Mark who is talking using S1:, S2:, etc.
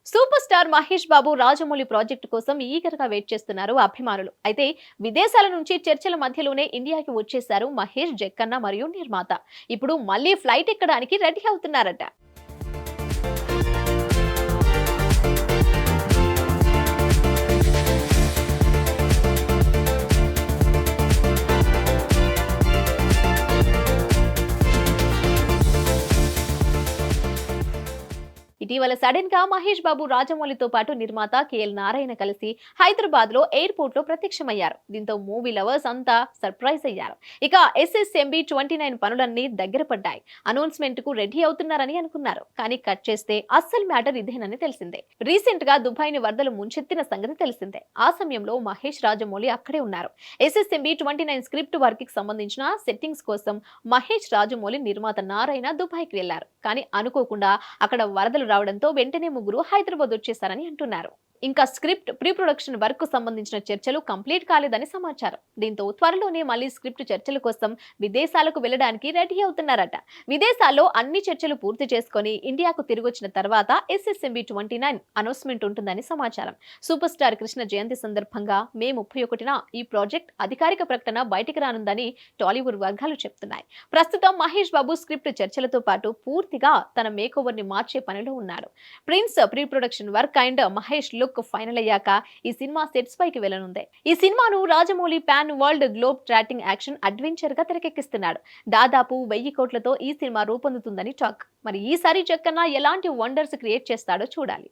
S1: Super star Mahesh Babu Rajamouli project కోసం eager గా wait చేస్తున్నారు అభిమానులు. అయితే విదేశాల నుంచి చర్చల మధ్యలోనే ఇండియాకి వచ్చేశారు మహేష్, జక్కన్న మరియు నిర్మాత. ఇప్పుడు మళ్ళీ ఫ్లైట్ ఎక్కడానికి రెడీ అవుతున్నారట. ఇటీవల సడన్ గా మహేష్ బాబు రాజమౌళితో పాటు నిర్మాత కేఎల్ నారాయణ కలిసి హైదరాబాద్ లో ఎయిర్పోర్ట్ లో ప్రత్యక్షమయ్యారు. దీంతో మూవీ లవర్స్ అంతా సర్ప్రైజ్ అయ్యారు. ఇక SSMB 29 పనులన్నీ దగ్గర పడ్డాయి. అనౌన్స్మెంట్ కు రెడీ అవుతున్నారని అనుకున్నారు. కానీ కట్ చేస్తే అస్సలు మ్యాటర్ ఇదేనని తెలిసిందే. రీసెంట్ గా దుబాయ్ ని వరదలు ముంచెత్తిన సంగతి తెలిసిందే. ఆ సమయంలో మహేష్, రాజమౌళి అక్కడే ఉన్నారు. SSMB 29 స్క్రిప్ట్ వర్క్ కి సంబంధించిన సెట్టింగ్స్ కోసం మహేష్, రాజమౌళి, నిర్మాత నారాయణ దుబాయ్ కి వెళ్లారు. కానీ అనుకోకుండా అక్కడ వరదలు రావడంతో వెంటనే ముగ్గురు హైదరాబాద్ వచ్చేశారని అంటున్నారు. ఇంకా స్క్రిప్ట్ ప్రీ ప్రొడక్షన్ వర్క్ కు సంబంధించిన చర్చలు కంప్లీట్ కాలేదని సమాచారం. దీంతో త్వరలోనే మళ్ళీ స్క్రిప్ట్ చర్చల కోసం విదేశాలకు వెళ్లడానికి రెడీ అవుతున్నారట. విదేశాల్లో అన్ని చర్చలు పూర్తి చేసుకుని ఇండియాకు తిరిగొచ్చిన తర్వాత SSMB 29 అనౌన్స్మెంట్ ఉంటుందని సమాచారం. సూపర్ స్టార్ కృష్ణ జయంతి సందర్భంగా మే 31న ఈ ప్రాజెక్ట్ అధికారిక ప్రకటన బయటికి రానుందని టాలీవుడ్ వర్గాలు చెప్తున్నాయి. ప్రస్తుతం మహేష్ బాబు స్క్రిప్ట్ చర్చలతో పాటు పూర్తిగా తన మేక్ ఓవర్ ని మార్చే పనిలో ఉన్నాడు. Prince pre production work and Mahesh look final అయ్యాక ఈ సినిమా సెట్స్ పైకి వెళ్లనుంది. ఈ సినిమాను Rajamouli pan world globe trotting action adventure గా తెరకెక్కిస్తున్నాడు. దాదాపు 1000 కోట్లతో ఈ సినిమా రూపొందుతుందని టాక్. మరి ఈసారి జక్కన్న ఎలాంటి వండర్స్ క్రియేట్ చేస్తాడో చూడాలి.